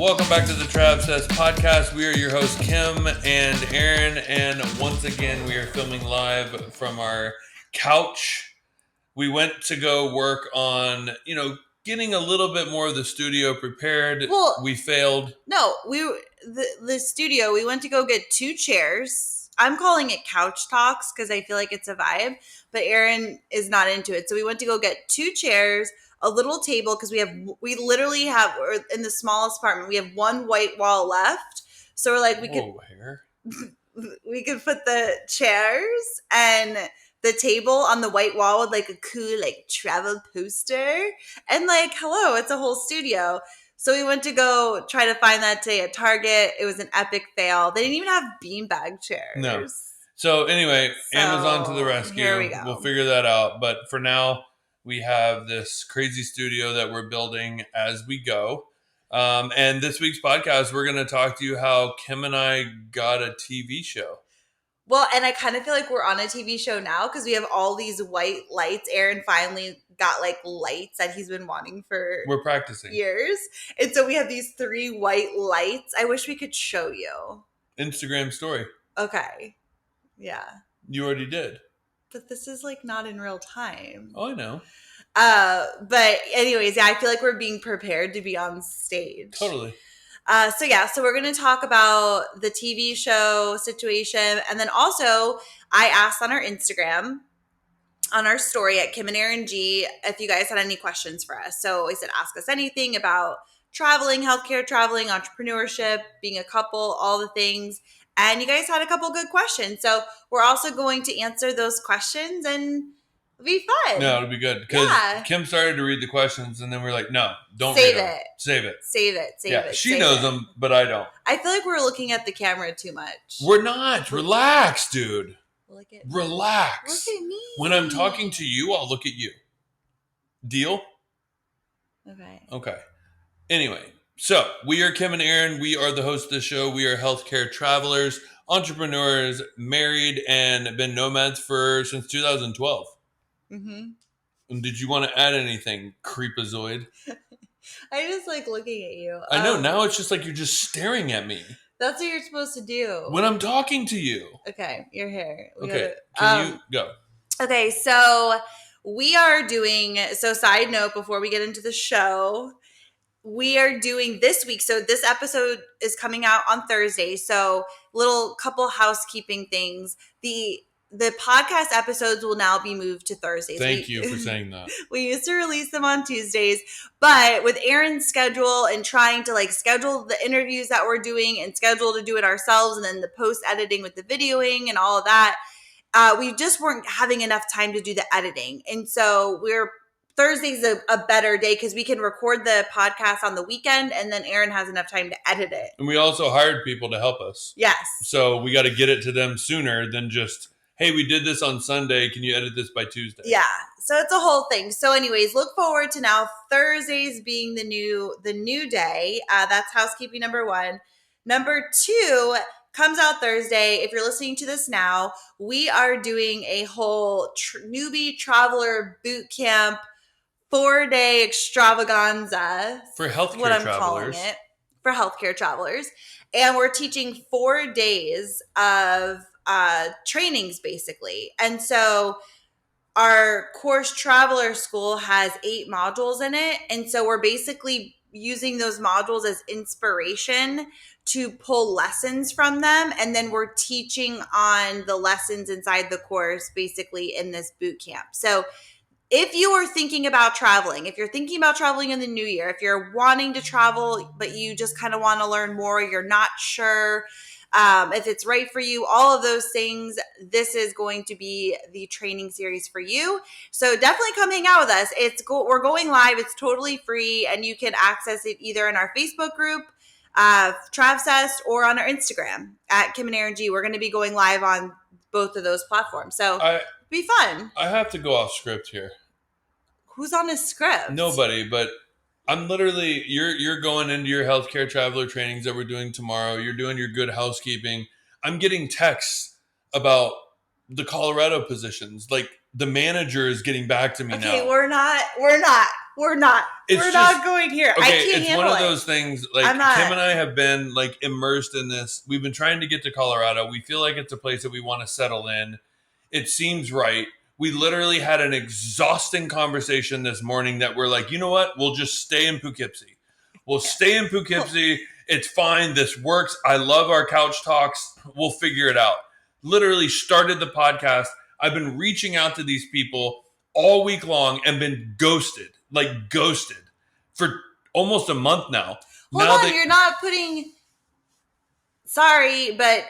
Welcome back to the Travsessed Podcast. We are your hosts, Kim and Aaron, and once again, we are filming live from our couch. We went to go work on, getting a little bit more of the studio prepared. Well, we failed. No, the studio, we went to go get 2 chairs. I'm calling it couch talks because I feel like it's a vibe, but Aaron is not into it. So we went to go get 2 chairs, a little table, because we literally have, in the smallest apartment, we have 1 white wall left. So we're like, we could put the chairs and the table on the white wall with like a cool like travel poster, and like, hello, it's a whole studio. So we went to go try to find that today at Target. It was an epic fail. They didn't even have beanbag chairs. No. So anyway, Amazon to the rescue. Here we go. We'll figure that out. But for now, we have this crazy studio that we're building as we go. And this week's podcast, we're going to talk to you how Kim and I got a TV show. Well, and I kind of feel like we're on a TV show now because we have all these white lights. Aaron finally got like lights that he's been wanting for we're practicing years. And so we have these 3 white lights. I wish we could show you. Instagram story. Okay. Yeah. You already did. But this is like not in real time. Oh, I know. But anyways, yeah, I feel like we're being prepared to be on stage. Totally. So we're going to talk about the TV show situation. And then also, I asked on our Instagram, on our story at Kim and Aaron G, if you guys had any questions for us. So I said, ask us anything about traveling, healthcare, traveling, entrepreneurship, being a couple, all the things. And you guys had a couple good questions. So we're also going to answer those questions and it'll be fun. No, it'll be good. Because Kim started to read the questions and then we're like, no, don't read them. Save it. Save it. She knows them, but I don't. I feel like we're looking at the camera too much. We're not. Relax, dude. Look Relax. at me. When I'm talking to you, I'll look at you. Deal? Okay. Anyway, so we are Kim and Aaron. We are the hosts of the show. We are healthcare travelers, entrepreneurs, married, and been nomads since 2012. Mm-hmm. And did you want to add anything, creepazoid? I just like looking at you. I know. Now it's just like you're just staring at me. That's what you're supposed to do. When I'm talking to you. Okay, you're here. Can you go? Okay, so we are doing, side note before we get into the show, we are doing this week. So this episode is coming out on Thursday. So little couple housekeeping things. The podcast episodes will now be moved to Thursdays. Thank you for saying that. We used to release them on Tuesdays, but with Aaron's schedule and trying to like schedule the interviews that we're doing and schedule to do it ourselves and then the post editing with the videoing and all of that, we just weren't having enough time to do the editing. And so Thursday's a better day because we can record the podcast on the weekend and then Aaron has enough time to edit it. And we also hired people to help us. Yes. So we got to get it to them sooner than just, hey, we did this on Sunday. Can you edit this by Tuesday? Yeah. So it's a whole thing. So anyways, look forward to now Thursdays being the new day. That's housekeeping number 1. Number 2 comes out Thursday. If you're listening to this now, we are doing a whole newbie traveler boot camp 4-day extravaganza. For healthcare what I'm travelers. Calling it. For healthcare travelers. And we're teaching 4 days of trainings basically. And so our course Traveler School has 8 modules in it. And so we're basically using those modules as inspiration to pull lessons from them. And then we're teaching on the lessons inside the course basically in this boot camp. So if you are thinking about traveling, if you're thinking about traveling in the new year, if you're wanting to travel, but you just kind of want to learn more, you're not sure if it's right for you, all of those things, this is going to be the training series for you. So definitely come hang out with us. We're going live. It's totally free and you can access it either in our Facebook group, Travsessed, or on our Instagram at Kim and Aaron G. We're going to be going live on both of those platforms. So be fun. I have to go off script here. Who's on a script? Nobody, but I'm literally, you're going into your healthcare traveler trainings that we're doing tomorrow. You're doing your good housekeeping. I'm getting texts about the Colorado positions. Like the manager is getting back to me now. Okay, we're not we're not going here. Okay, I can't it's handle one of it. those things. Like Kim and I have been like immersed in this. We've been trying to get to Colorado. We feel like it's a place that we want to settle in. It seems right. We literally had an exhausting conversation this morning that we're like, you know what? We'll just stay in Poughkeepsie. We'll stay in Poughkeepsie. It's fine. This works. I love our couch talks. We'll figure it out. Literally started the podcast. I've been reaching out to these people all week long and been ghosted for almost a month now. Hold on, you're not putting. Sorry, but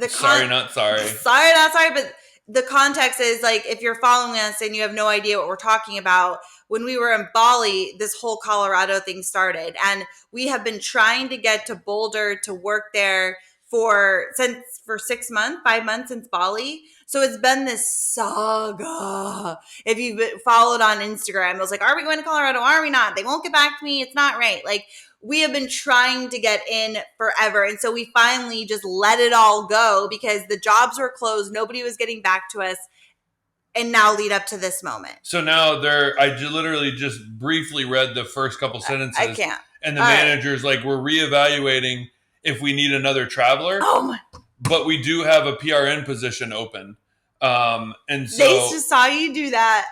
sorry, not sorry. Sorry, not sorry, but the context is like if you're following us and you have no idea what we're talking about. When we were in Bali, this whole Colorado thing started, and we have been trying to get to Boulder to work there for 6 months, 5 months since Bali. So it's been this saga. If you've followed on Instagram, it was like, are we going to Colorado? Are we not? They won't get back to me. It's not right. Like, we have been trying to get in forever. And so we finally just let it all go because the jobs were closed. Nobody was getting back to us. And now lead up to this moment. So now I literally just briefly read the first couple sentences. I can't. And the manager's like, we're reevaluating if we need another traveler. Oh my. But we do have a PRN position open. And so. They just saw you do that.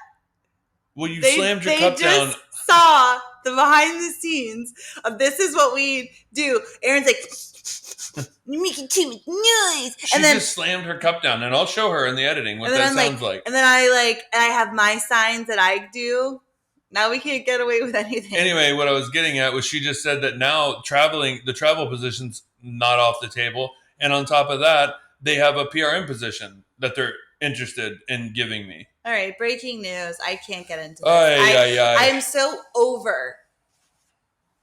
Well, you slammed your cup down. Saw the behind the scenes of this is what we do. Aaron's like, you're making too much noise. She just slammed her cup down, and I'll show her in the editing what that sounds like. And then I have my signs that I do. Now we can't get away with anything. Anyway, what I was getting at was she just said that now the travel position's not off the table. And on top of that, they have a PRN position that they're interested in giving me. All right, breaking news. I can't get into this. I am so over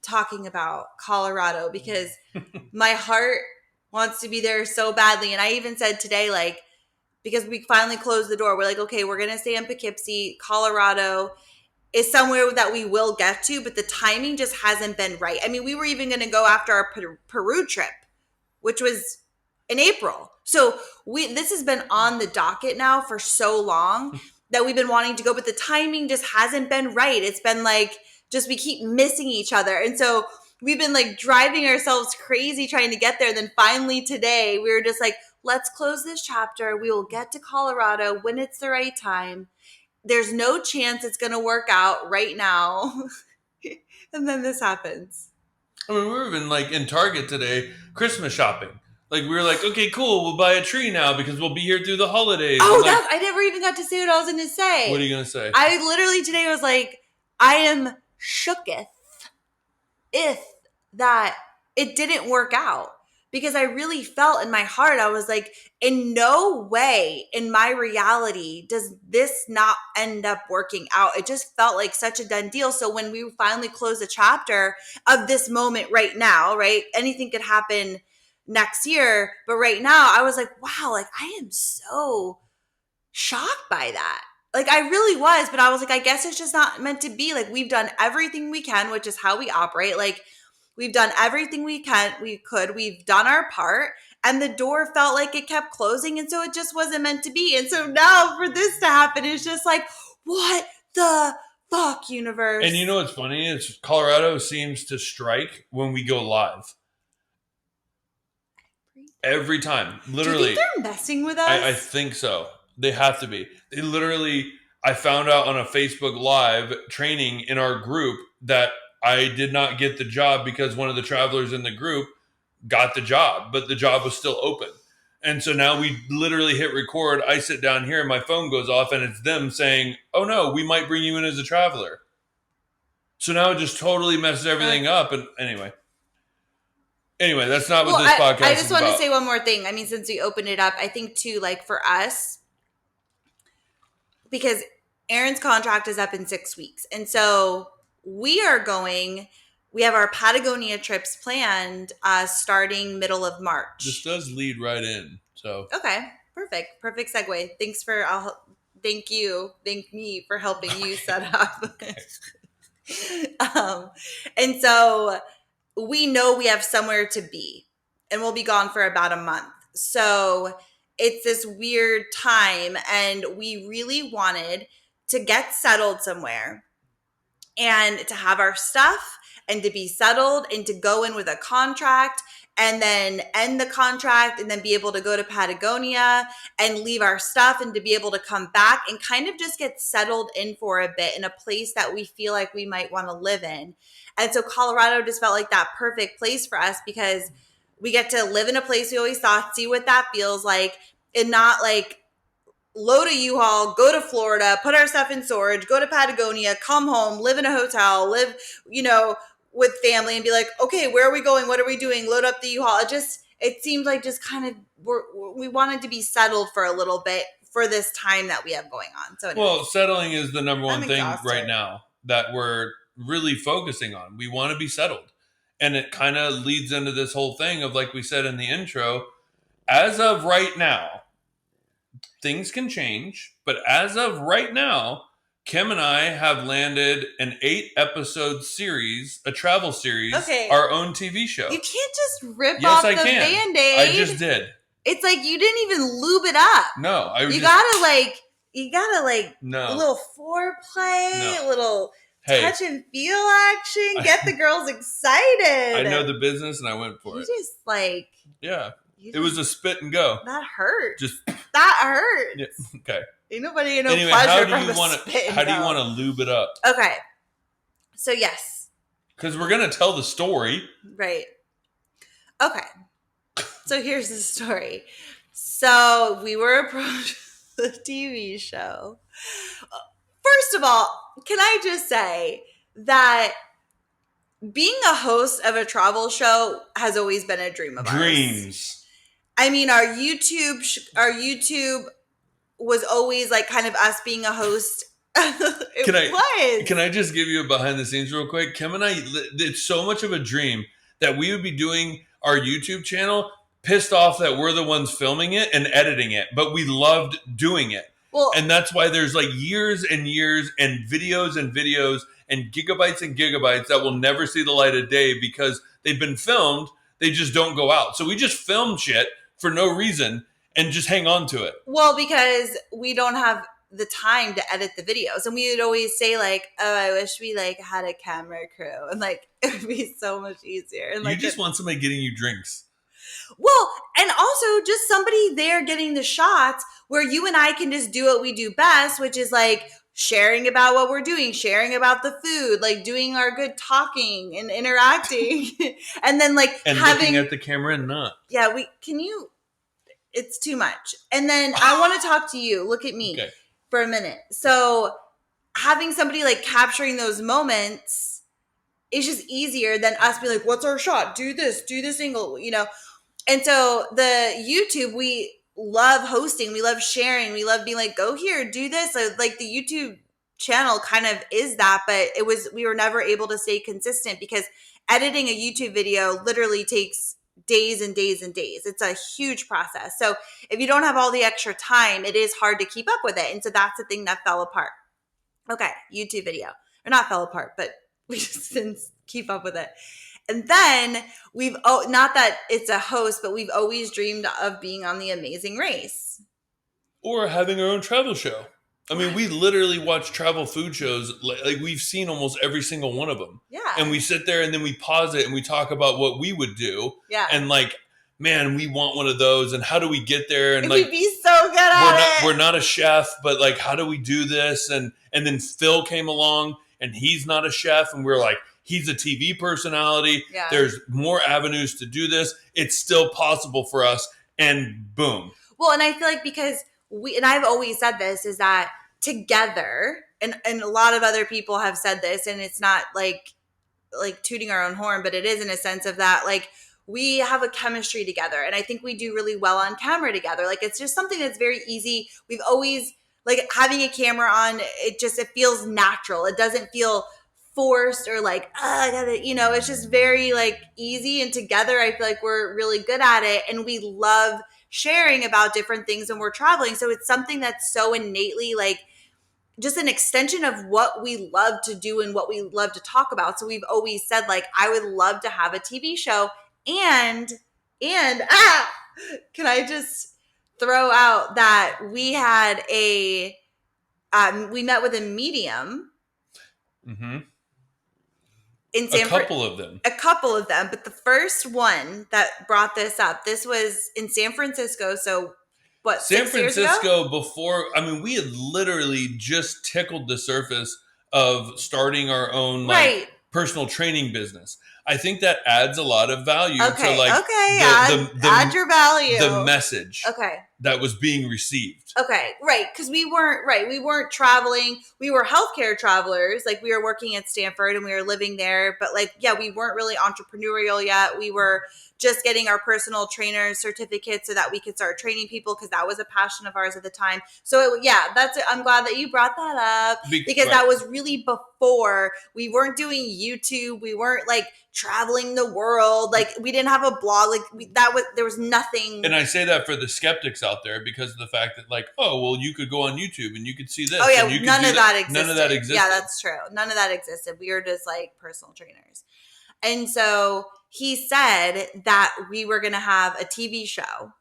talking about Colorado because my heart wants to be there so badly. And I even said today, like, because we finally closed the door, we're like, okay, we're going to stay in Poughkeepsie. Colorado is somewhere that we will get to, but the timing just hasn't been right. I mean, we were even going to go after our Peru trip, which was in April. So this has been on the docket now for so long that we've been wanting to go, but the timing just hasn't been right. It's been like, just we keep missing each other. And so we've been like driving ourselves crazy trying to get there. And then finally today we were just like, let's close this chapter. We will get to Colorado when it's the right time. There's no chance it's going to work out right now. And then this happens. I mean, we were even like in Target today, Christmas shopping. Like, we were like, okay, cool, we'll buy a tree now because we'll be here through the holidays. Oh, I never even got to say what I was going to say. What are you going to say? I literally today was like, I am shooketh if that it didn't work out. Because I really felt in my heart, I was like, in no way in my reality does this not end up working out. It just felt like such a done deal. So when we finally closed the chapter of this moment right now, right? Anything could happen next year. But right now I was like, wow, like I am so shocked by that. Like I really was, but I was like, I guess it's just not meant to be. Like we've done everything we can, which is how we operate. Like we've done everything we could. We've done our part, and the door felt like it kept closing, and so it just wasn't meant to be. And so now for this to happen, it's just like, what the fuck, universe? And you know what's funny? It's Colorado seems to strike when we go live. Every time. Literally. Do you think they're messing with us? I think so. They have to be. They literally, I found out on a Facebook Live training in our group that I did not get the job because one of the travelers in the group got the job, but the job was still open. And so now we literally hit record. I sit down here and my phone goes off and it's them saying, oh no, we might bring you in as a traveler. So now it just totally messes everything up. And anyway, that's not what this podcast is about. I just want to say one more thing. I mean, since we opened it up, I think too, like for us, because Aaron's contract is up in 6 weeks. And so we have our Patagonia trips planned starting middle of March. This does lead right in. So okay, perfect segue. Thank me for helping you set up. And so we know we have somewhere to be, and we'll be gone for about a month. So it's this weird time, and we really wanted to get settled somewhere and to have our stuff and to be settled and to go in with a contract and then end the contract and then be able to go to Patagonia and leave our stuff and to be able to come back and kind of just get settled in for a bit in a place that we feel like we might want to live in. And so Colorado just felt like that perfect place for us because we get to live in a place we always thought, see what that feels like, and not like load a U-Haul, go to Florida, put our stuff in storage, go to Patagonia, come home, live in a hotel, live, with family and be like, okay, where are we going? What are we doing? Load up the U-Haul. It seemed like just kind of we wanted to be settled for a little bit for this time that we have going on. So anyways, well, settling is the number one thing right now that we're really focusing on. We want to be settled. And it kind of leads into this whole thing of, like we said in the intro, as of right now, things can change, but as of right now, Kim and I have landed an 8-episode series, a travel series, our own TV show. You can't just rip off the Band-Aid. I just did. It's like you didn't even lube it up. No, you gotta a little foreplay, a little touch and feel action, get the girls excited. I know the business and I went for it. Just it was a spit and go. That hurt. That hurt. Yeah, okay. Ain't nobody no pleasure from a spit and how do you want to lube it up? Okay. So yes. Because we're gonna tell the story. Right. Okay. So here's the story. So we were approached the TV show. First of all, can I just say that being a host of a travel show has always been a dream of ours. I mean, our YouTube was always like kind of us being a host. Can I just give you a behind the scenes real quick? Kim and I, it's so much of a dream that we would be doing our YouTube channel pissed off that we're the ones filming it and editing it, but we loved doing it. Well, and that's why there's like years and years and videos and gigabytes that will never see the light of day because they've been filmed. They just don't go out. So we just film shit for no reason and just hang on to it. Well, because we don't have the time to edit the videos. And we would always say like, oh, I wish we like had a camera crew and like it would be so much easier. And like you just want somebody getting you drinks. Well, and also just somebody there getting the shots where you and I can just do what we do best, which is like sharing about what we're doing, sharing about the food, like doing our good talking and interacting. And then like looking at the camera and not. Yeah, it's too much. And then I want to talk to you. Look at me for a minute. So having somebody like capturing those moments is just easier than us being like, what's our shot? Do this angle, And so the YouTube, we love hosting. We love sharing. We love being like, go here, do this. So like the YouTube channel kind of is that, but we were never able to stay consistent because editing a YouTube video literally takes days and days and days. It's a huge process. So if you don't have all the extra time, it is hard to keep up with it. And so that's the thing that fell apart. Okay, YouTube video. Or not fell apart, but we just didn't keep up with it. And then not that it's a host, but we've always dreamed of being on The Amazing Race. Or having our own travel show. I mean, we literally watch travel food shows. Like we've seen almost every single one of them. Yeah. And we sit there and then we pause it and we talk about what we would do. Yeah. And like, man, we want one of those. And how do we get there? And like, we'd be so good at it. We're not a chef, but like, how do we do this? And then Phil came along and he's not a chef. And we're like, he's a TV personality. Yeah. There's more avenues to do this. It's still possible for us. And boom. Well, and I feel like because and I've always said this, is that together, and a lot of other people have said this, and it's not like tooting our own horn, but it is in a sense of that, like, we have a chemistry together. And I think we do really well on camera together. Like, it's just something that's very easy. We've always, like, having a camera on, it feels natural. It doesn't feel forced or like, I gotta, it's just very like easy. And together, I feel like we're really good at it. And we love sharing about different things when we're traveling. So it's something that's so innately like just an extension of what we love to do and what we love to talk about. So we've always said like, I would love to have a TV show and can I just throw out that we had we met with a medium. Mm-hmm. in a couple of them. A couple of them, but the first one that brought this up, this was in San Francisco. So, what, San 6 years ago? Francisco, before, I mean, we had literally just tickled the surface of starting our own like personal training business. I think that adds a lot of value to like add your value, the message that was being received. Because we weren't traveling. We were healthcare travelers. Like, we were working at Stanford and we were living there, but like, yeah, we weren't really entrepreneurial yet. We were just getting our personal trainer certificate so that we could start training people, because that was a passion of ours at the time. So I'm glad that you brought that up, because that was really before. We weren't doing YouTube. We weren't like traveling the world. Like, we didn't have a blog. Like, there was nothing. And I say that for the skeptics out there, because of the fact that like, oh, well, you could go on YouTube and you could see this. Oh yeah, and you could none of that existed. None of that existed. Yeah, that's true. None of that existed. We were just like personal trainers. And so he said that we were going to have a TV show,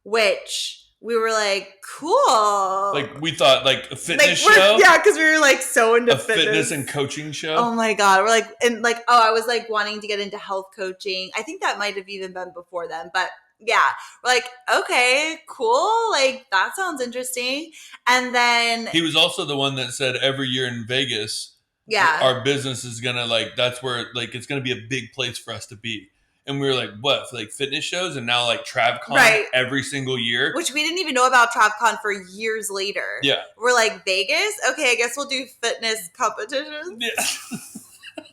which we were like, cool. Like, we thought like a fitness show. Yeah, because we were like so into fitness and coaching show. Oh my God. We're like, and like, I was like wanting to get into health coaching. I think that might have even been before then, but yeah, we're like, okay, cool. Like, that sounds interesting. And then he was also the one that said every year in Vegas, our business is gonna like, that's where like it's gonna be a big place for us to be. And we were like, what, for like fitness shows? And now like TravCon every single year. Which we didn't even know about TravCon for years later. Yeah. We're like, Vegas? Okay, I guess we'll do fitness competitions. Yeah.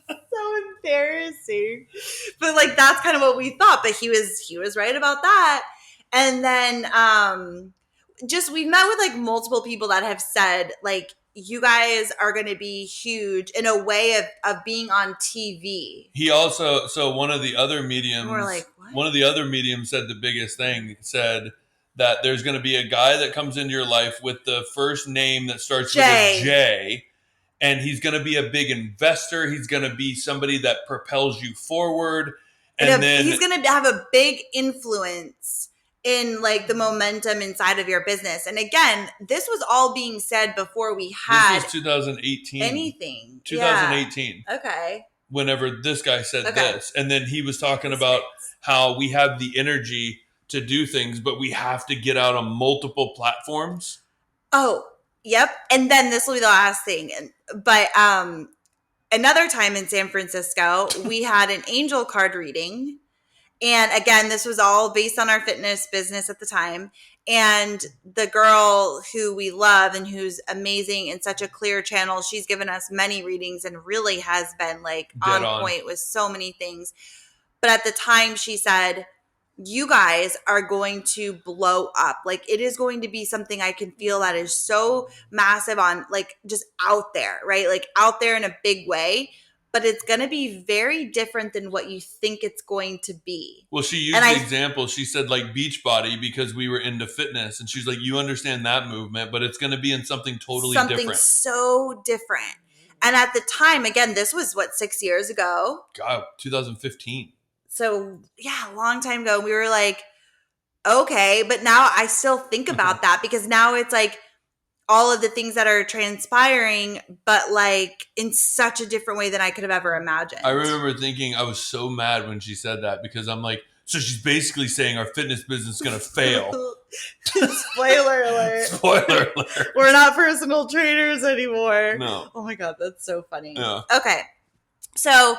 So embarrassing. But like, that's kind of what we thought. But he was right about that. And then we've met with like multiple people that have said like, you guys are going to be huge in a way of being on TV. He also, so one of the other mediums, we're like, what? One of the other mediums said the biggest thing, said that there's going to be a guy that comes into your life with the first name that starts with a J, and he's going to be a big investor. He's going to be somebody that propels you forward. And then he's going to have a big influence in like the momentum inside of your business. And again, this was all being said before we had this was 2018 anything. 2018. Yeah. Okay. Whenever this guy said this, and then he was talking about how we have the energy to do things, but we have to get out on multiple platforms. Oh, yep. And then this will be the last thing. But another time in San Francisco, we had an angel card reading. And again, this was all based on our fitness business at the time. And the girl who we love and who's amazing and such a clear channel, she's given us many readings and really has been like on point with so many things. But at the time she said, you guys are going to blow up. Like, it is going to be something I can feel that is so massive on like just out there, right? Like out there in a big way. But it's going to be very different than what you think it's going to be. Well, she used the example. She said like Beachbody because we were into fitness. And she's like, you understand that movement, but it's going to be in something totally different. Something so different. And at the time, again, this was 6 years ago? God, 2015. So yeah, a long time ago. We were like, okay. But now I still think about that, because now it's like, all of the things that are transpiring, but like in such a different way than I could have ever imagined. I remember thinking I was so mad when she said that, because I'm like, so she's basically saying our fitness business is going to fail. Spoiler alert. Spoiler alert. We're not personal trainers anymore. No. Oh my God, that's so funny. Yeah. Okay. So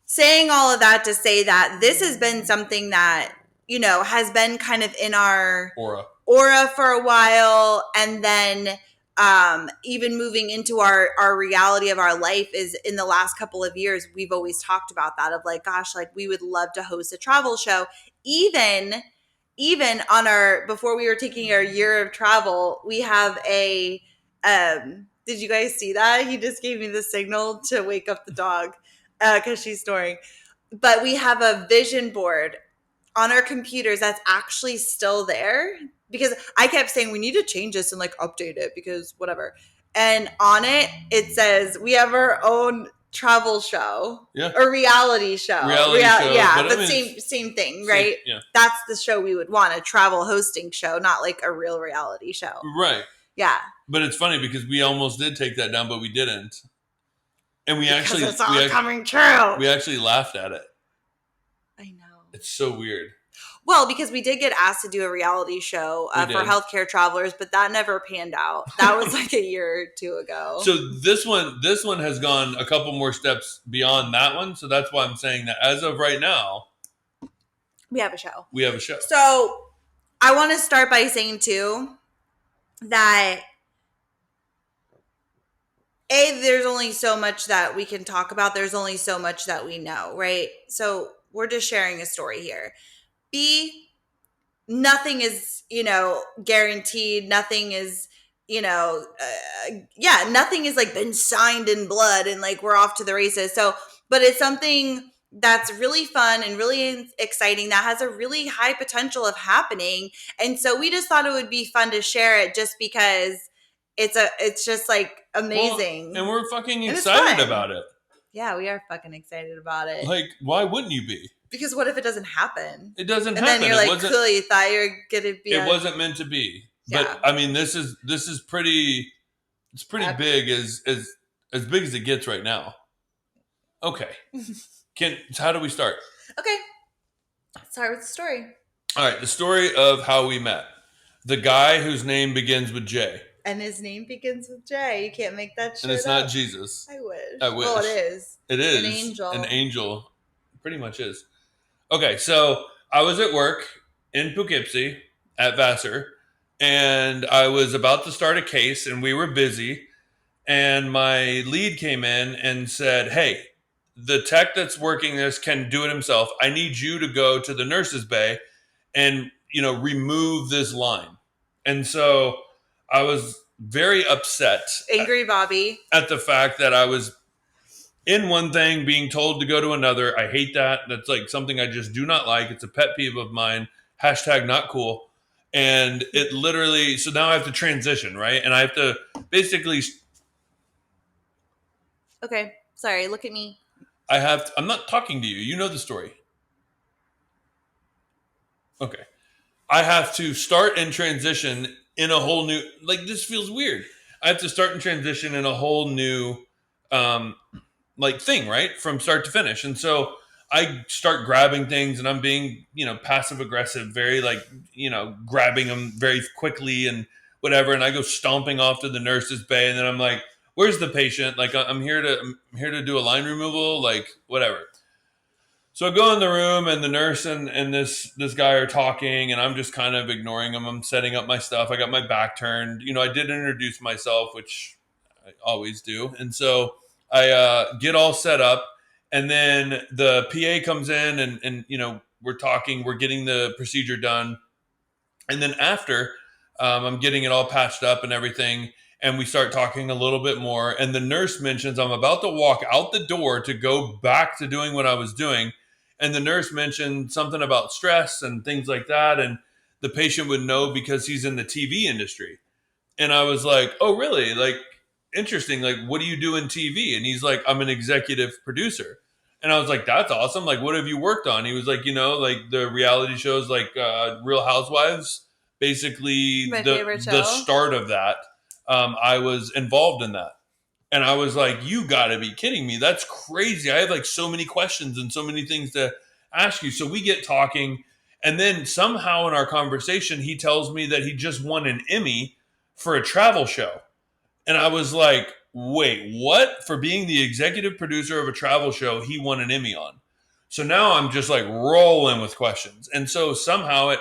saying all of that to say that this has been something that, you know, has been kind of in our aura for a while, and then even moving into our reality of our life is in the last couple of years, we've always talked about that of like, gosh, like we would love to host a travel show. Even on before we were taking our year of travel, we have a did you guys see that? He just gave me the signal to wake up the dog because she's snoring. But we have a vision board on our computers that's actually still there, because I kept saying we need to change this and like update it because whatever. And on it, it says we have our own travel show, or reality show. Show. Yeah, but same thing, right? Yeah. That's the show we would want, a travel hosting show, not like a real reality show. Right. Yeah. But it's funny because we almost did take that down, but we didn't. And because it's all coming true. We actually laughed at it. I know. It's so weird. Well, because we did get asked to do a reality show for healthcare travelers, but that never panned out. That was like a year or two ago. So this one has gone a couple more steps beyond that one. So that's why I'm saying that as of right now, we have a show. We have a show. So I want to start by saying too that there's only so much that we can talk about. There's only so much that we know, right? So we're just sharing a story here. B, nothing is, guaranteed. Nothing is, nothing is like been signed in blood and like we're off to the races. So, but it's something that's really fun and really exciting that has a really high potential of happening. And so we just thought it would be fun to share it just because it's just like amazing. Well, and we're fucking excited about it. Yeah, we are fucking excited about it. Like, why wouldn't you be? Because what if it doesn't happen? It doesn't happen. And then you're like, cool, you thought you were gonna be. It wasn't meant to be. Yeah. But I mean, this is pretty. It's pretty big as big as it gets right now. Okay. How do we start? Okay. Start with the story. All right, the story of how we met. The guy whose name begins with J. And his name begins with J. You can't make that shit And it's up. not Jesus. I wish. Well, it is. It is. An angel. An angel. Pretty much is. Okay, so I was at work in Poughkeepsie at Vassar, and I was about to start a case, and we were busy, and my lead came in and said, hey, the tech that's working this can do it himself. I need you to go to the nurse's bay and, remove this line. And so I was very upset. Angry Bobby. At the fact that I was in one thing being told to go to another. I hate that. That's like something I just do not like. It's a pet peeve of mine. # not cool. And it literally, so now I have to transition, right? And I have to basically. Okay. Sorry. Look at me. I'm not talking to you. You know the story. Okay. I have to start and transition in a whole new, like, this feels weird. I have to start and transition in a whole new, thing, right? From start to finish. And so I start grabbing things and I'm being, passive aggressive, very grabbing them very quickly and whatever. And I go stomping off to the nurse's bay. And then I'm like, where's the patient? Like, I'm here to do a line removal, like whatever. So I go in the room and the nurse and this guy are talking and I'm just kind of ignoring them. I'm setting up my stuff. I got my back turned. I did introduce myself, which I always do. And so I get all set up and then the PA comes in and we're talking, we're getting the procedure done. And then after I'm getting it all patched up and everything, and we start talking a little bit more. And the nurse mentions I'm about to walk out the door to go back to doing what I was doing. And the nurse mentioned something about stress and things like that. And the patient would know because he's in the TV industry. And I was like, oh, really? Like, interesting. Like, what do you do in TV? And he's like, I'm an executive producer. And I was like, that's awesome. Like, what have you worked on? He was like, like the reality shows like Real Housewives, basically the start of that. I was involved in that. And I was like, you got to be kidding me. That's crazy. I have like so many questions and so many things to ask you. So we get talking. And then somehow in our conversation, he tells me that he just won an Emmy for a travel show. And I was like, wait, what? For being the executive producer of a travel show, he won an Emmy on. So now I'm just like rolling with questions. And so somehow it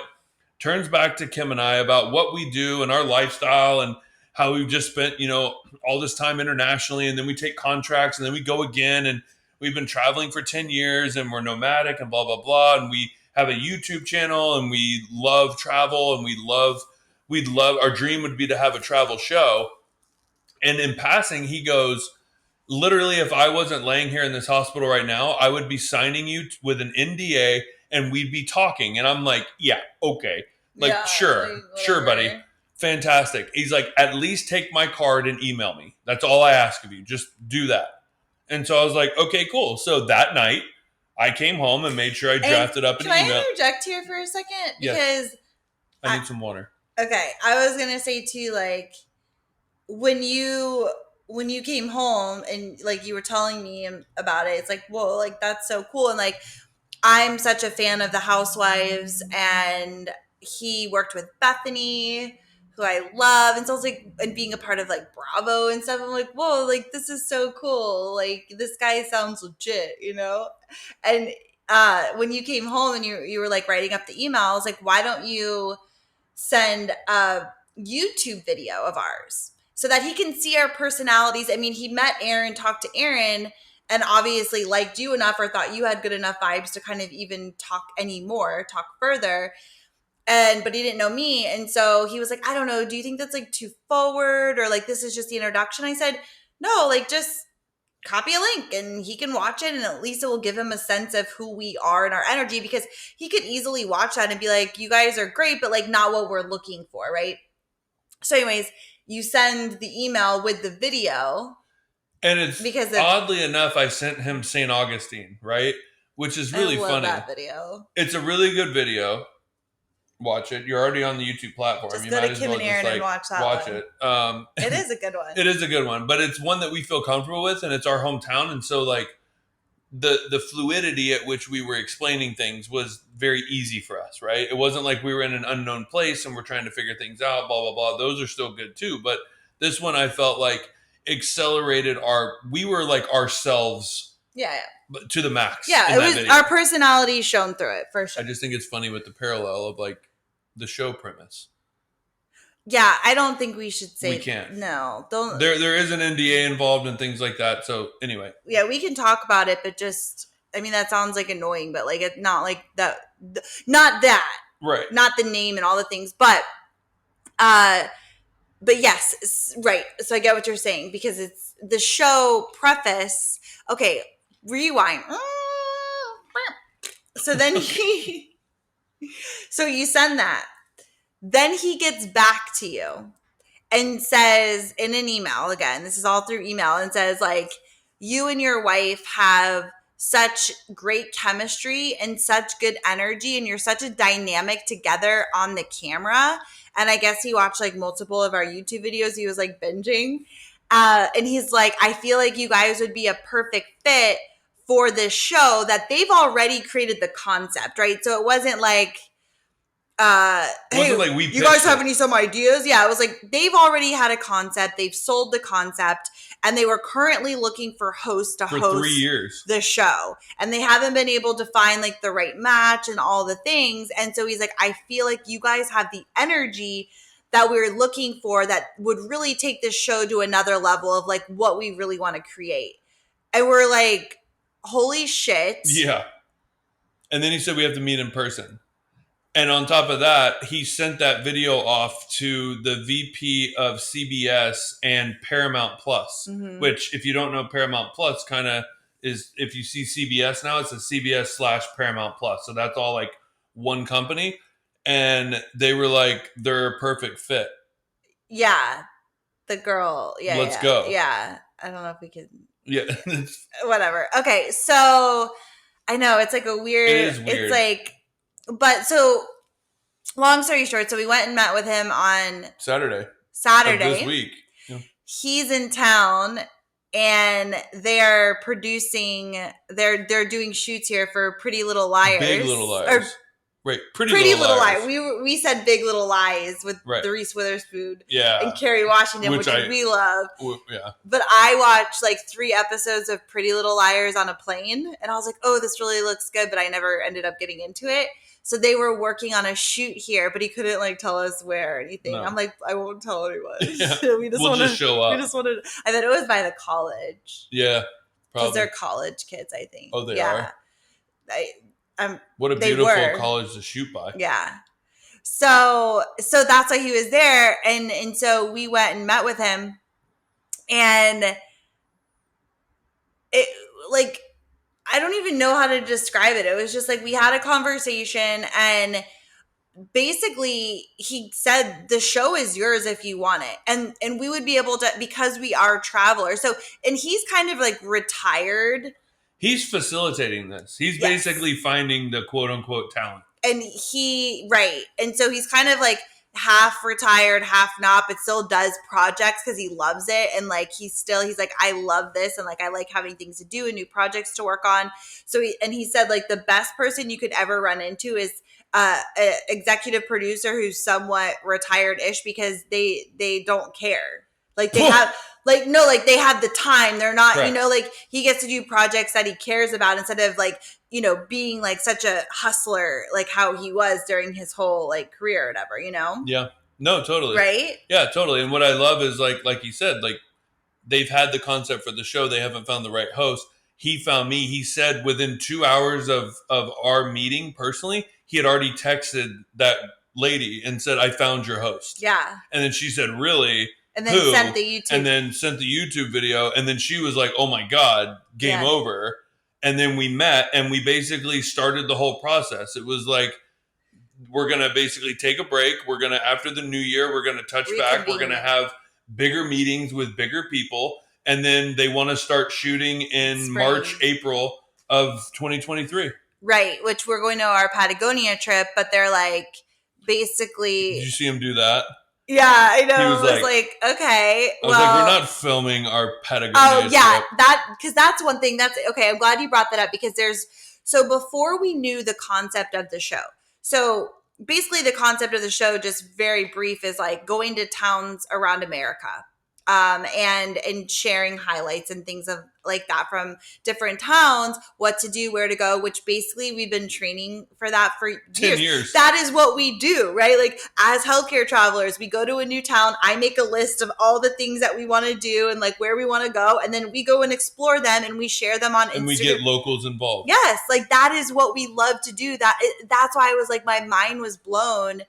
turns back to Kim and I about what we do and our lifestyle and how we've just spent, all this time internationally. And then we take contracts and then we go again. And we've been traveling for 10 years and we're nomadic and blah, blah, blah. And we have a YouTube channel and we love travel and we'd love, our dream would be to have a travel show. And in passing, he goes, literally, if I wasn't laying here in this hospital right now, I would be signing you with an NDA and we'd be talking. And I'm like, yeah, okay. Like, yeah, sure, buddy. Fantastic. He's like, at least take my card and email me. That's all I ask of you. Just do that. And so I was like, okay, cool. So that night, I came home and made sure I drafted up an email. Can I interject here for a second? Because yes. I need some water. Okay. I was going to say too, like, when you when you came home and like you were telling me about it, it's like, whoa, like that's so cool. And like, I'm such a fan of the Housewives, and he worked with Bethany, who I love. And so it's like, and being a part of like Bravo and stuff, I'm like, whoa, like this is so cool. Like this guy sounds legit, you know? And when you came home and you were like writing up the email, I was like, why don't you send a YouTube video of ours so that he can see our personalities? I mean, he met Aaron, talked to Aaron, and obviously liked you enough or thought you had good enough vibes to kind of even talk further. But he didn't know me. And so he was like, I don't know, do you think that's like too forward, or like this is just the introduction? I said, no, like just copy a link and he can watch it, and at least it will give him a sense of who we are and our energy, because he could easily watch that and be like, you guys are great, but like not what we're looking for, right? So anyways, you send the email with the video. And it's because oddly enough, I sent him St. Augustine, right? Which is really funny. That video. It's a really good video. Watch it. You're already on the YouTube platform. Just go to Kim and Aaron and watch that watch one. It. It is a good one. It is a good one, but it's one that we feel comfortable with, and it's our hometown, and so like the fluidity at which we were explaining things was very easy for us, right? It wasn't like we were in an unknown place and we're trying to figure things out, blah blah blah. Those are still good too, but this one I felt like accelerated we were like ourselves, to the max. Yeah, it was video. Our personality shone through it for sure. I just think it's funny with the parallel of like the show premise. Yeah, I don't think we should say. We can't. No, don't. There is an NDA involved and things like that. So anyway. Yeah, we can talk about it, but just, I mean, that sounds like annoying, but like it's not like that. Not that. Right. Not the name and all the things, but yes, right. So I get what you're saying, because it's the show preface. Okay, rewind. So then so you send that. Then he gets back to you and says in an email, again, this is all through email, and says like, you and your wife have such great chemistry and such good energy, and you're such a dynamic together on the camera. And I guess he watched like multiple of our YouTube videos. He was like binging. And he's like, I feel like you guys would be a perfect fit for this show, that they've already created the concept, right? So it wasn't like, hey, like you guys have some ideas? Yeah, it was like they've already had a concept, they've sold the concept, and they were currently looking for hosts to host 3 years the show, and they haven't been able to find like the right match and all the things. And so he's like, I feel like you guys have the energy that we're looking for, that would really take this show to another level of like what we really want to create. And we're like, holy shit. Yeah. And then he said we have to meet in person. And on top of that, he sent that video off to the VP of CBS and Paramount Plus, which, if you don't know, Paramount Plus kind of is, if you see CBS now, it's a CBS/Paramount Plus. So that's all like one company. And they were like, they're a perfect fit. Yeah. The girl. Yeah. Let's go. Yeah. I don't know if we can. Yeah. Whatever. Okay. So I know it's like a weird. It is weird. It's like. But so, long story short, so we went and met with him on Saturday of this week. Yeah. He's in town, and they're producing. They're doing shoots here for Pretty Little Liars. Big Little Liars. Right, Pretty Little Liars. We said Big Little Lies with the Reese Witherspoon, and Kerry Washington, which we love. Yeah. But I watched like 3 episodes of Pretty Little Liars on a plane, and I was like, oh, this really looks good, but I never ended up getting into it. So they were working on a shoot here, but he couldn't like tell us where or anything. No. I'm like, I won't tell anyone. Yeah. We'll just show up. We just wanted. I thought it was by the college. Yeah, because they're college kids, I think. Oh, they are. What a beautiful college to shoot by. Yeah. So that's why he was there, and so we went and met with him, and it like, I don't even know how to describe it. It was just like we had a conversation, and basically he said the show is yours if you want it, and we would be able to, because we are travelers. So, and he's kind of like retired. He's facilitating this. He's basically finding the quote unquote talent. And and so he's kind of like half retired, half not, but still does projects because he loves it. And like, he's like, I love this. And like, I like having things to do and new projects to work on. So he said like the best person you could ever run into is an executive producer who's somewhat retired-ish, because they don't care. Like they have like, no, like they have the time. They're not, Correct. like he gets to do projects that he cares about instead of like, being like such a hustler, like how he was during his whole like career or whatever, Yeah. No, totally. Right? Yeah, totally. And what I love is like you said, like they've had the concept for the show. They haven't found the right host. He found me. He said within 2 hours of our meeting personally, he had already texted that lady and said, I found your host. Yeah. And then she said, really? And then sent the YouTube. And then sent the YouTube video. And then she was like, oh my God, game over. And then we met and we basically started the whole process. It was like, we're going to basically take a break. We're going to, after the new year, we're going to touch back. We're going to have bigger meetings with bigger people. And then they want to start shooting in March, April of 2023. Right. Which we're going to our Patagonia trip, but they're like, basically. Did you see him do that? Yeah, I know. He was like, okay. I was like, we're not filming our Patagonia trip. Because that's one thing. That's okay. I'm glad you brought that up, because so before we knew the concept of the show. So basically the concept of the show, just very brief, is like going to towns around America. And sharing highlights and things of like that from different towns, what to do, where to go, which basically we've been training for that for 10 years. That is what we do, right? Like as healthcare travelers, we go to a new town. I make a list of all the things that we want to do and like where we want to go. And then we go and explore them and we share them on Instagram. And we get locals involved. Yes. Like that is what we love to do. That's why I was like, my mind was blown.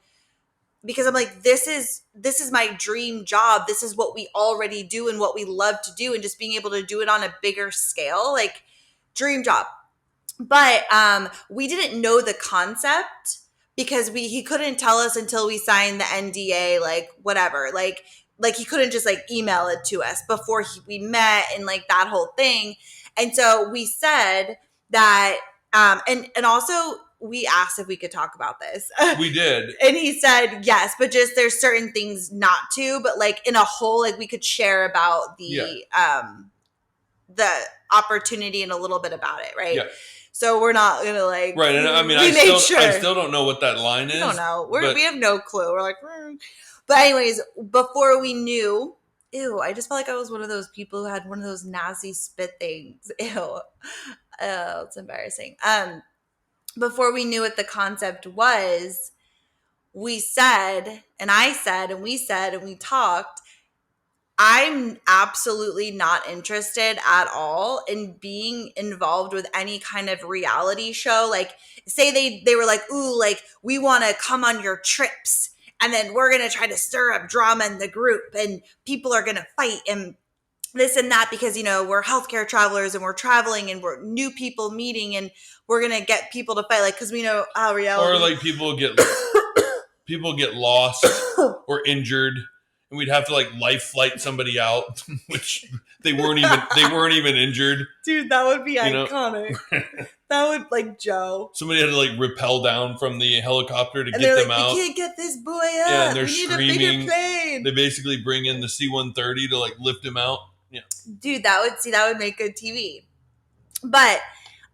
Because I'm like, this is my dream job. This is what we already do and what we love to do. And just being able to do it on a bigger scale, like dream job. But we didn't know the concept because he couldn't tell us until we signed the NDA, like whatever. Like he couldn't just like email it to us before we met and like that whole thing. And so we said that, and also, we asked if we could talk about this. We did. And he said, yes, but just there's certain things not to, but like in a whole, like we could share about the opportunity and a little bit about it. Right. Yeah. So we're not going to like, right. And I mean, I still don't know what that line is. I don't know. We have no clue. We're like, But anyways, before we knew, I just felt like I was one of those people who had one of those nasty spit things. Ew. Oh, it's embarrassing. Before we knew what the concept was, we said, and I said, and we said, and we talked, I'm absolutely not interested at all in being involved with any kind of reality show. Like, say they were like, ooh, like, we want to come on your trips, and then we're going to try to stir up drama in the group, and people are going to fight, and this and that, because, we're healthcare travelers, and we're traveling, and we're new people meeting, and we're going to get people to fight, like, because we know how reality. Or like people get lost or injured, and we'd have to like life flight somebody out, which they weren't even injured. Dude, that would be iconic. That would, like, Joe. Somebody had to like rappel down from the helicopter to get them out. We can't get this boy up. Yeah, and they're screaming. Need a bigger plane. They basically bring in the C-130 to like lift him out. Yeah. Dude, that would make good TV. But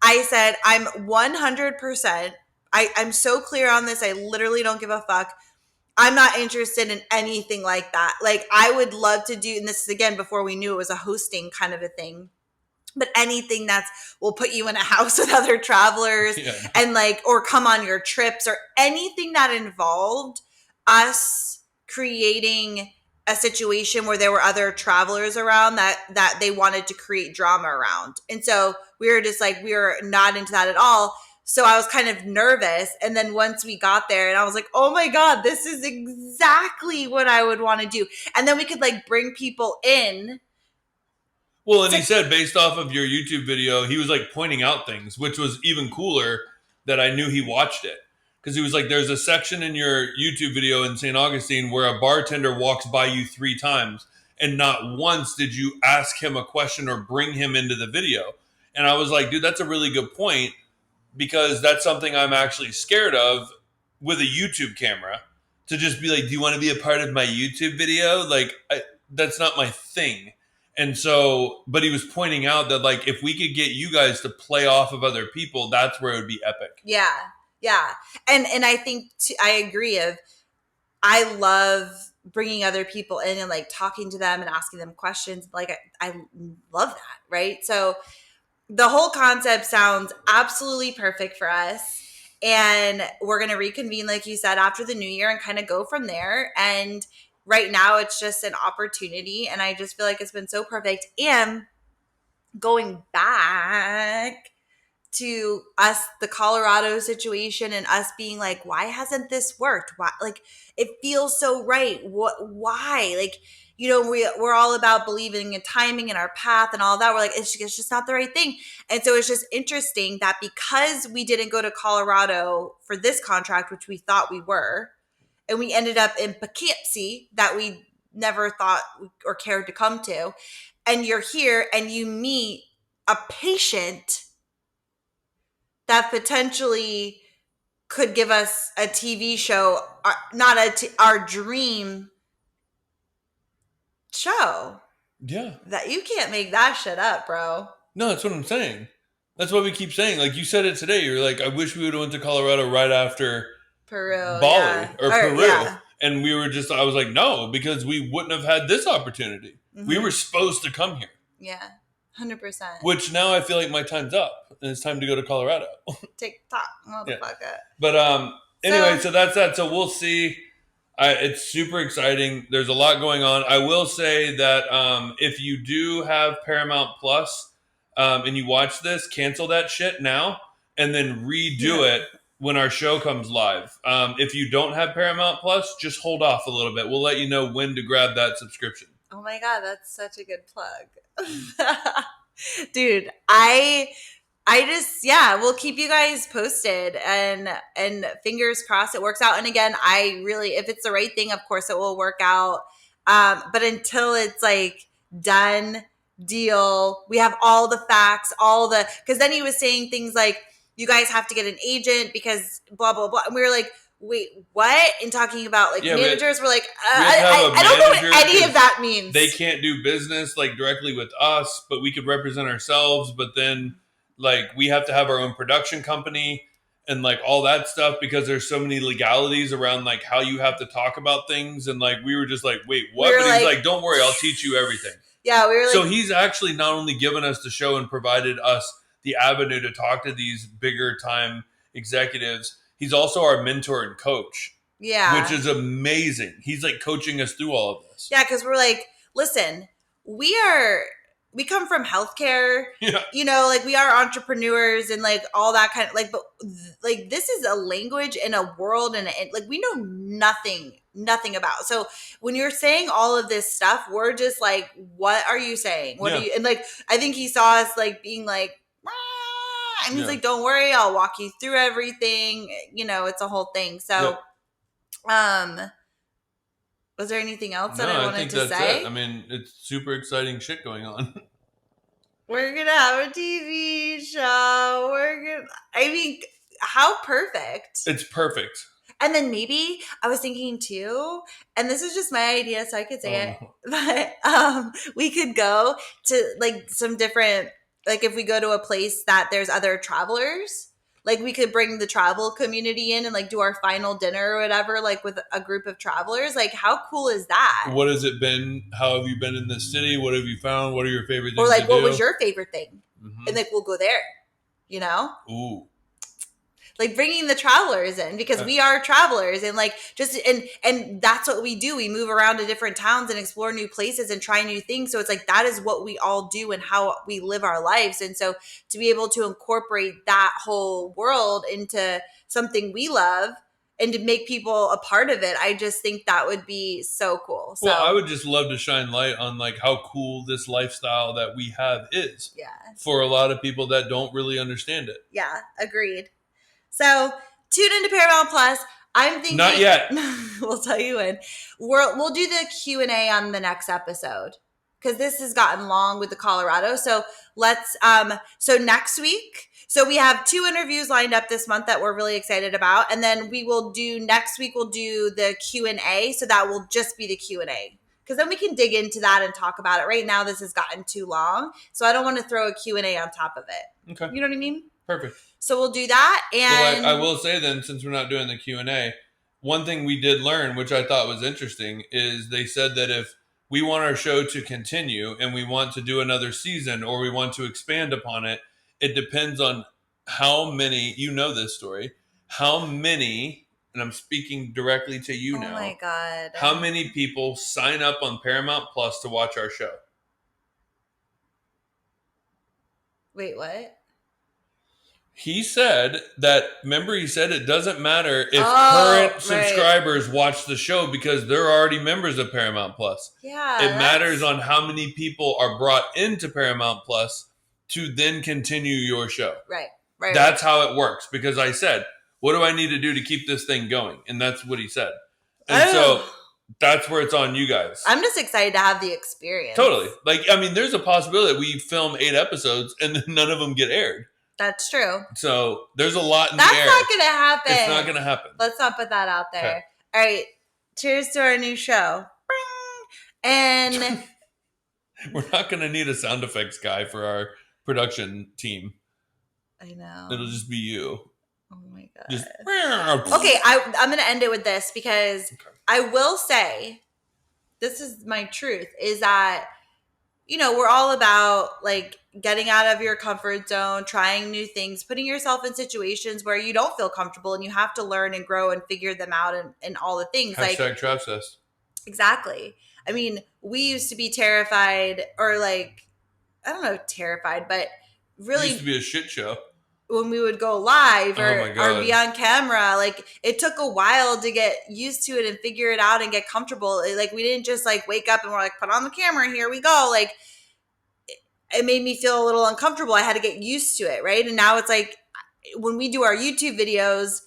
I said, I'm 100%. I'm so clear on this. I literally don't give a fuck. I'm not interested in anything like that. Like, I would love to do, and this is again before we knew it was a hosting kind of a thing, but anything will put you in a house with other travelers and like, or come on your trips, or anything that involved us creating a situation where there were other travelers around that they wanted to create drama around. And so we were just like, we were not into that at all. So I was kind of nervous. And then once we got there, and I was like, oh my God, this is exactly what I would want to do. And then we could like bring people in. Well, and he said, based off of your YouTube video, he was like pointing out things, which was even cooler that I knew he watched it. Because he was like, there's a section in your YouTube video in St. Augustine where a bartender walks by you 3 times, and not once did you ask him a question or bring him into the video. And I was like, dude, that's a really good point, because that's something I'm actually scared of with a YouTube camera, to just be like, do you want to be a part of my YouTube video? Like, that's not my thing. And so, but he was pointing out that like, if we could get you guys to play off of other people, that's where it would be epic. Yeah. Yeah. And I think I agree I love bringing other people in and like talking to them and asking them questions. Like I love that. Right. So the whole concept sounds absolutely perfect for us. And we're going to reconvene, like you said, after the new year and kind of go from there. And right now it's just an opportunity. And I just feel like it's been so perfect. And going back to us, the Colorado situation, and us being like, why hasn't this worked? Why? Like, it feels so right. Why? Like, you know, we're all about believing in timing and our path and all that. We're like, it's just not the right thing. And so it's just interesting that because we didn't go to Colorado for this contract, which we thought we were, and we ended up in Poughkeepsie that we never thought or cared to come to, and you're here and you meet a patient that potentially could give us a TV show, not our dream show. Yeah. That you can't make that shit up, bro. No, that's what I'm saying. That's what we keep saying. Like you said it today. You're like, I wish we would have went to Colorado right after Peru, Bali or Peru. Yeah. And we were just, I was like, no, because we wouldn't have had this opportunity. Mm-hmm. We were supposed to come here. Yeah. 100%. Which now I feel like my time's up and it's time to go to Colorado. TikTok, motherfucker. Yeah. But anyway, so that's that. So we'll see. It's super exciting. There's a lot going on. I will say that if you do have Paramount Plus and you watch this, cancel that shit now and then redo it when our show comes live. If you don't have Paramount Plus, just hold off a little bit. We'll let you know when to grab that subscription. Oh my God, that's such a good plug. Dude, I just, we'll keep you guys posted and fingers crossed it works out. And again, I really, if it's the right thing, of course it will work out. But until it's like done deal, we have all the facts, because then he was saying things like, you guys have to get an agent because blah, blah, blah. And we were like, wait, what? And talking about like managers, we're like, I don't know what any of that means. They can't do business like directly with us, but we could represent ourselves. But then like we have to have our own production company and like all that stuff because there's so many legalities around like how you have to talk about things. And like, we were just like, wait, what? But he's like, don't worry, I'll teach you everything. Yeah. We were like, so he's actually not only given us the show and provided us the avenue to talk to these bigger time executives, he's also our mentor and coach. Yeah. Which is amazing. He's like coaching us through all of this. Yeah. Cause we're like, listen, we come from healthcare, you know, like we are entrepreneurs and like all that kind of like, but like this is a language and a world and like we know nothing about. So when you're saying all of this stuff, we're just like, what are you saying? What are you? And like, I think he saw us like being like, and he's like, don't worry, I'll walk you through everything. You know, it's a whole thing. So, was there anything else that I wanted to say? It. I mean, it's super exciting shit going on. We're going to have a TV show. I mean, how perfect. It's perfect. And then maybe I was thinking too, and this is just my idea, so I could say it, but we could go to like some different, like if we go to a place that there's other travelers, like we could bring the travel community in and like do our final dinner or whatever, like with a group of travelers. Like how cool is that? What has it been? How have you been in this city? What have you found? What are your favorite things or like to what do? Was your favorite thing? Mm-hmm. And like we'll go there, you know? Ooh. Like bringing the travelers in because we are travelers and like just and that's what we do. We move around to different towns and explore new places and try new things. So it's like that is what we all do and how we live our lives. And so to be able to incorporate that whole world into something we love and to make people a part of it, I just think that would be so cool. So, well, I would just love to shine light on like how cool this lifestyle that we have is. Yeah. For a lot of people that don't really understand it. Yeah, agreed. So tune into Paramount Plus. I'm thinking not yet. We'll tell you when. We'll do the Q&A on the next episode because this has gotten long with the Colorado. So let's so next week So we have 2 interviews lined up this month that we're really excited about. And then we will do next week, we'll do the Q&A. So that will just be the Q&A. Because then we can dig into that and talk about it. Right now, this has gotten too long. So I don't want to throw a Q&A on top of it. Okay. You know what I mean? Perfect. So we'll do that. And well, I will say then, since we're not doing the Q&A, one thing we did learn, which I thought was interesting, is they said that if we want our show to continue and we want to do another season or we want to expand upon it, it depends on how many, you know this story, how many, and I'm speaking directly to you now. Oh my God. How many people sign up on Paramount Plus to watch our show? Wait, what? He said that, remember he said it doesn't matter if current subscribers watch the show because they're already members of Paramount Plus. Yeah. It matters on how many people are brought into Paramount Plus to then continue your show. Right. That's how it works, because I said, what do I need to do to keep this thing going? And that's what he said. And so that's where it's on you guys. I'm just excited to have the experience. Totally. Like, I mean, there's a possibility that we film 8 episodes and none of them get aired. That's true. So there's a lot in the air. That's not going to happen. It's not going to happen. Let's not put that out there. Okay. All right. Cheers to our new show. And we're not going to need a sound effects guy for our production team. I know. It'll just be you. Oh my God. Just, okay. I'm going to end it with this because I will say, this is my truth, is that, you know, we're all about like getting out of your comfort zone, trying new things, putting yourself in situations where you don't feel comfortable and you have to learn and grow and figure them out and all the things. Hashtag Travsessed. Exactly. I mean, we used to be terrified, or like, I don't know, terrified, but really. It used to be a shit show. When we would go live or be on camera, like it took a while to get used to it and figure it out and get comfortable. Like we didn't just like wake up and we're like, put on the camera, here we go. Like it made me feel a little uncomfortable. I had to get used to it, right? And now it's like when we do our YouTube videos,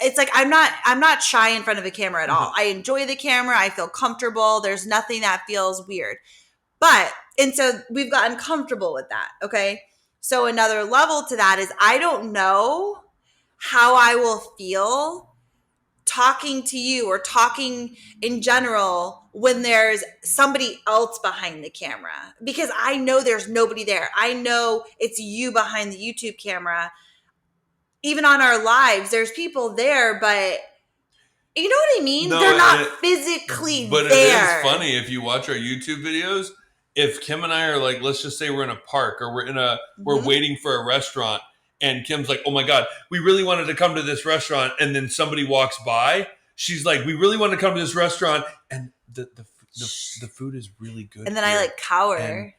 it's like I'm not shy in front of a camera at all. I enjoy the camera. I feel comfortable. There's nothing that feels weird. And so we've gotten comfortable with that, okay? So another level to that is I don't know how I will feel talking to you or talking in general when there's somebody else behind the camera, because I know there's nobody there. I know it's you behind the YouTube camera. Even on our lives, there's people there, but you know what I mean? No, they're not physically there. But it is funny if you watch our YouTube videos. If Kim and I are like, let's just say we're in a park or we're waiting for a restaurant, and Kim's like, oh my God, we really wanted to come to this restaurant, and then somebody walks by, she's like, we really want to come to this restaurant, and the food is really good. And then I like cower.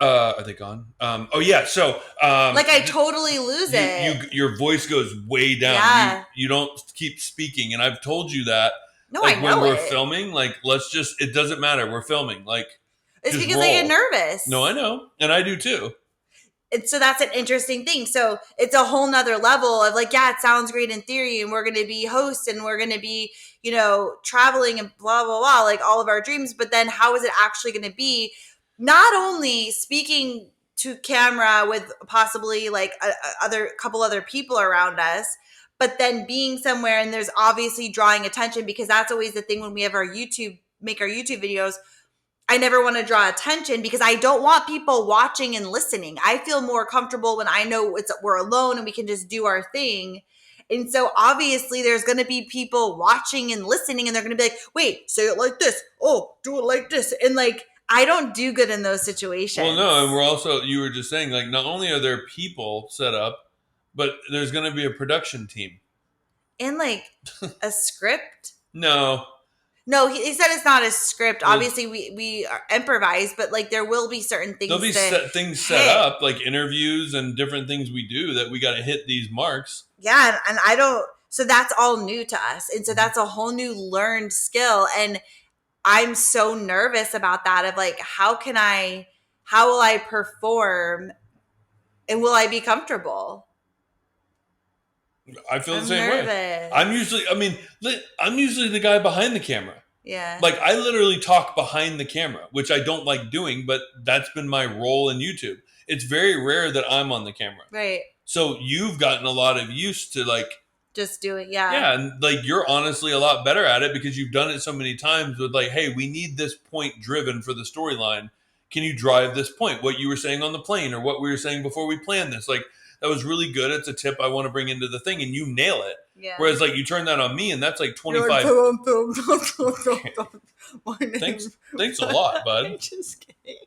Are they gone? Oh yeah. So like I totally lose it. Your voice goes way down. Yeah. You don't keep speaking, and I've told you that. No, like I know when we're filming, like it doesn't matter. We're filming. Like it's because I get nervous. No, I know. And I do too. And so that's an interesting thing. So it's a whole nother level of like, yeah, it sounds great in theory and we're going to be hosts and we're going to be, you know, traveling and blah, blah, blah, like all of our dreams. But then how is it actually going to be not only speaking to camera with possibly like a couple other people around us, but then being somewhere and there's obviously drawing attention, because that's always the thing when we have make our YouTube videos. I never want to draw attention because I don't want people watching and listening. I feel more comfortable when I know we're alone and we can just do our thing. And so obviously there's going to be people watching and listening, and they're going to be like, wait, say it like this. Oh, do it like this. And like, I don't do good in those situations. Well, no. And we're also, you were just saying, like, not only are there people set up, but there's going to be a production team. And like a script? No, he said it's not a script. Obviously, we are improvise, but like there will be certain things. There'll be things set up, like interviews and different things we do that we got to hit these marks. Yeah, and I don't. So that's all new to us, and so that's a whole new learned skill. And I'm so nervous about that. Of like, how will I perform, and will I be comfortable? I feel the same way. I'm usually the guy behind the camera. Yeah. Like, I literally talk behind the camera, which I don't like doing, but that's been my role in YouTube. It's very rare that I'm on the camera. Right. So you've gotten a lot of use to, like, just do it. Yeah. Yeah, and like you're honestly a lot better at it because you've done it so many times with like, hey, we need this point driven for the storyline. Can you drive this point? What you were saying on the plane or what we were saying before we planned this. Like, that was really good. It's a tip I want to bring into the thing and you nail it. Yeah. Whereas like you turn that on me and that's like 25. Thanks a lot, bud. I'm just kidding.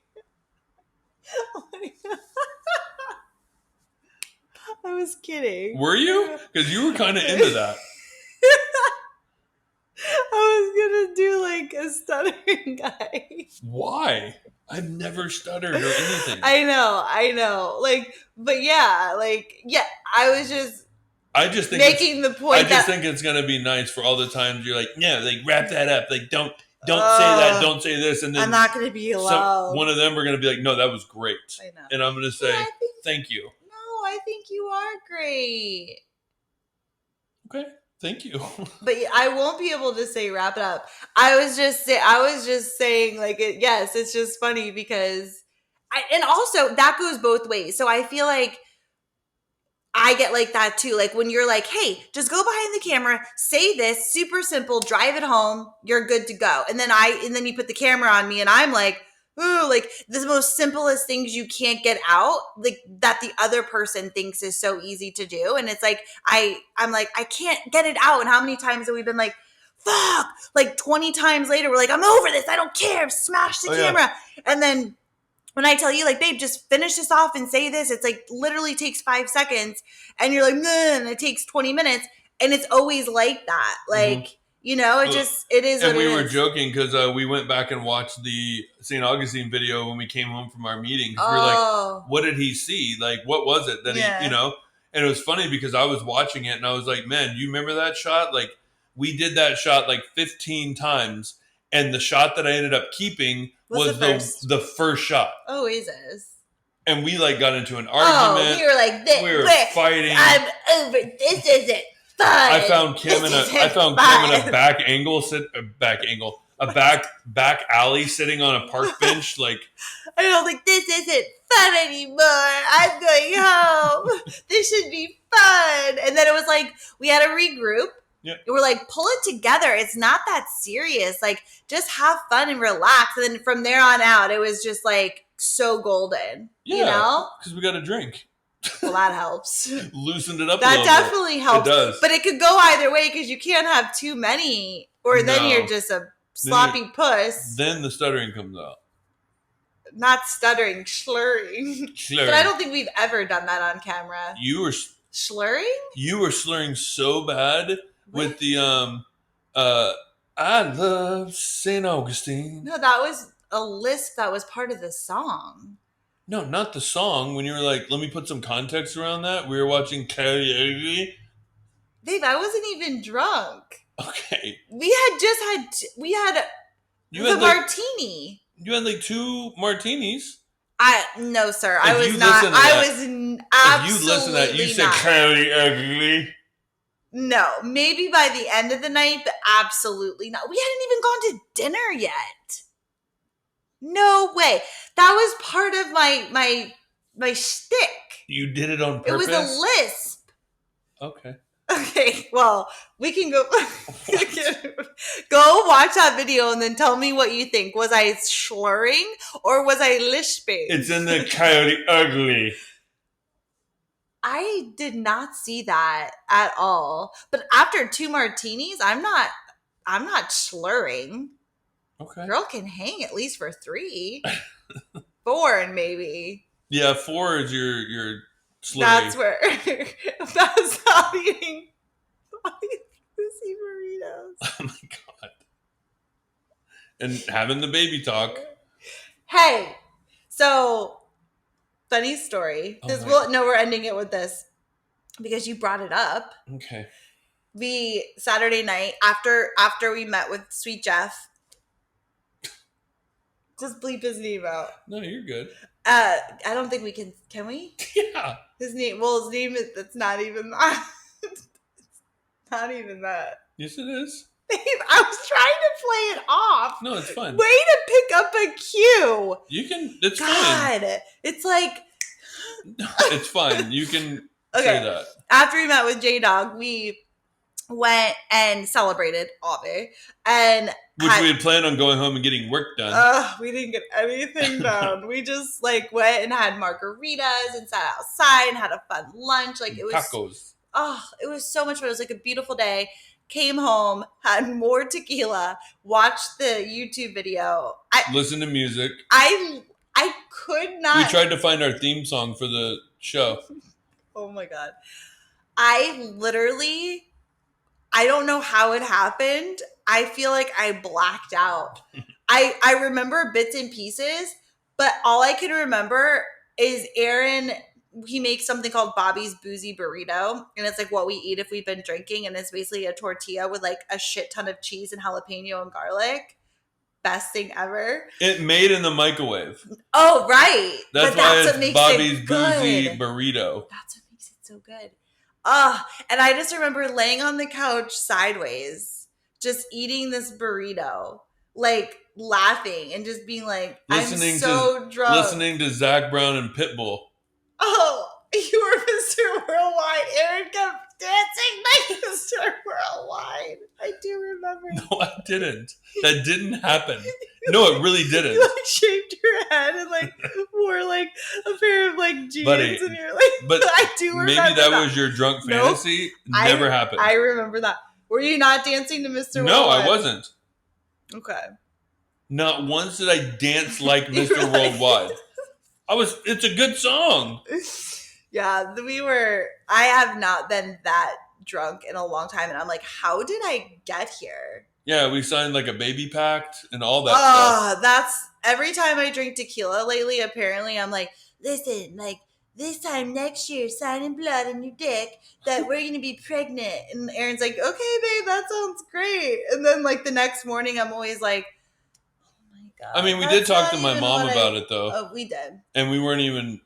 I was kidding. Were you? Because you were kind of into that. I was gonna do like a stuttering guy. Why? I've never stuttered or anything. I know. Like, but yeah, I was just think making the point. I just think it's gonna be nice for all the times you're like, yeah, like wrap that up. Like don't say that, don't say this, and then I'm not gonna be allowed. One of them are gonna be like, no, that was great. I know. And I'm gonna say, thank you. No, I think you are great. Okay. Thank you. But I won't be able to say wrap it up. I was just saying like yes, it's just funny because and also that goes both ways. So I feel like I get like that too. Like when you're like, hey, just go behind the camera, say this, super simple, drive it home, you're good to go. And then you put the camera on me and I'm like, ooh, like the most simplest things you can't get out, like that the other person thinks is so easy to do. And it's like, I'm like, I can't get it out. And how many times have we been like, fuck, like 20 times later, we're like, I'm over this. I don't care. Smash the camera. Yeah. And then when I tell you like, babe, just finish this off and say this, it's like literally takes 5 seconds and you're like, nah, and it takes 20 minutes. And it's always like that. Like, you know, it is. And we were joking because we went back and watched the St. Augustine video when we came home from our meetings. We were like, what did he see? Like, what was it that he, you know? And it was funny because I was watching it and I was like, man, you remember that shot? Like, we did that shot like 15 times. And the shot that I ended up keeping was the first shot. Always is. And we like got into an argument. We were like, we were fighting. I'm over. This isn't fun. I found Kim in a back alley sitting on a park bench. Like, I know, like, this isn't fun anymore. I'm going home. This should be fun. And then it was like, we had to regroup. Yeah. We're like, pull it together. It's not that serious. Like, just have fun and relax. And then from there on out, it was just like so golden. Yeah, you know? Because we got a drink. Well, that helps. Loosened it up that a little definitely bit. helps. It does. But it could go either way because you can't have too many or then you're just a sloppy puss. Then the stuttering comes out. Not stuttering, slurring. But I don't think we've ever done that on camera. You were slurring? You were slurring so bad with the I love St. Augustine. No, that was a lisp that was part of the song. No, not the song. When you were like, let me put some context around that. We were watching karaoke. Babe, I wasn't even drunk. Okay. We had the martini. You had like 2 martinis. No, sir. I was not. I was absolutely if you listen to that, you said karaoke. No, maybe by the end of the night, but absolutely not. We hadn't even gone to dinner yet. No way. That was part of my shtick. You did it on purpose? It was a lisp. Okay, well, we can go go watch that video and then tell me what you think. Was I slurring or was I lisping? It's in the Coyote Ugly. I did not see that at all. But after 2 martinis, I'm not slurring. Okay. Girl can hang at least for 3. 4 and maybe. Yeah, 4 is your slurry. That's where that's not eating pussy burritos. Oh my god. And having the baby talk. Hey, so funny story. We're ending it with this because you brought it up. Okay. Saturday night after we met with Sweet Jeff. Just bleep his name out. No, you're good. I don't think we can. Can we? Yeah. His name is. That's not even that. It's not even that. Yes, it is. Babe, I was trying to play it off. No, it's fine. Way to pick up a cue. You can. It's God, fine. it's like. It's fine. You can say that. After we met with J-Dog, we went and celebrated Ave. And which we had planned on going home and getting work done. We didn't get anything done. We just like went and had margaritas and sat outside and had a fun lunch. Like it was tacos. Oh, it was so much fun. It was like a beautiful day. Came home, had more tequila, watched the YouTube video. Listen to music. I could not. We tried to find our theme song for the show. Oh my God. I don't know how it happened. I feel like I blacked out. I remember bits and pieces, but all I can remember is Aaron, he makes something called Bobby's Boozy Burrito. And it's like what we eat if we've been drinking. And it's basically a tortilla with like a shit ton of cheese and jalapeno and garlic. Best thing ever. It made in the microwave. Oh, right. That's why it's Bobby's Boozy Burrito. That's what makes it so good. And I just remember laying on the couch sideways, just eating this burrito, like laughing and just being like, I'm so drunk. Listening to Zach Brown and Pitbull. Oh, you were Mr. Worldwide. Aaron kept dancing like Mr. Worldwide. I do remember. No, I didn't. That didn't happen. No, it really didn't. You like shaved your head and like wore like a pair of like jeans, Buddy, and you're like, but I do remember maybe that was your drunk fantasy. Nope. Never happened. I remember that. Were you not dancing to Mr. Worldwide? No, I wasn't. Okay. Not once did I dance like Mr. Worldwide. It's a good song. Yeah, I have not been that drunk in a long time. And I'm like, how did I get here? Yeah, we signed like a baby pact and all that stuff. That's every time I drink tequila lately, apparently I'm like, listen, like this time next year, signing blood on your dick that we're going to be pregnant. And Aaron's like, okay, babe, that sounds great. And then like the next morning, I'm always like, God, I mean, we did talk to my mom about it, though. Oh, we did. And we weren't even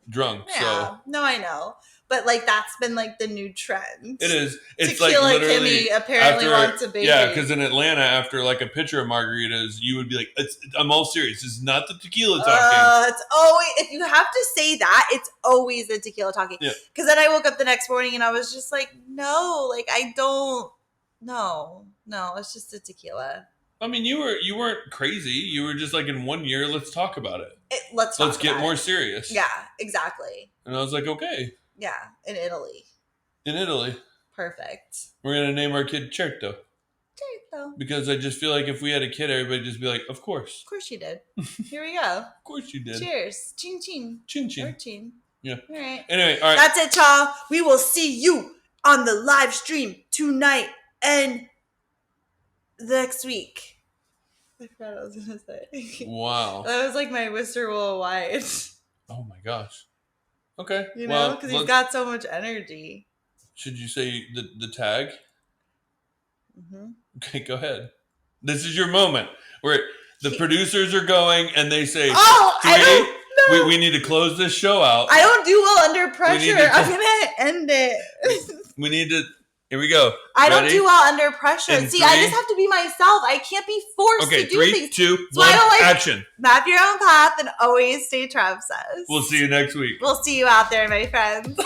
drunk, yeah. So. No, I know. But, like, that's been, like, the new trend. It is. It's Tequila like literally Kimmy apparently wants a baby. Yeah, because in Atlanta, after, like, a pitcher of margaritas, you would be like, I'm all serious. It's not the tequila talking. It's always, if you have to say that, it's always the tequila talking. Because then I woke up the next morning and I was just like, no, like, I don't, no, it's just the tequila. I mean, you weren't crazy. You were just like, in 1 year, let's talk about it. Let's get more serious. Yeah, exactly. And I was like, okay. Yeah, in Italy. Perfect. We're going to name our kid Certo. Because I just feel like if we had a kid, everybody'd just be like, of course. Of course you did. Here we go. Of course you did. Cheers. Chin chin. Chin chin. Or chin. Yeah. All right. Anyway, all right. That's it, y'all. We will see you on the live stream tonight and next week. I forgot what I was going to say. Wow. That was like my Mr. Worldwide. Oh my gosh. Okay. You know, because he's got so much energy. Should you say the tag? Mm-hmm. Okay, go ahead. This is your moment where the producers are going and they say, "Sweetie, we need to close this show out." I don't do well under pressure. I'm gonna end it. We need to. Here we go. I don't do well under pressure. I just have to be myself. I can't be forced to do things. 3, 2, 1, action. Map your own path and always stay Travsessed. We'll see you next week. We'll see you out there, my friends.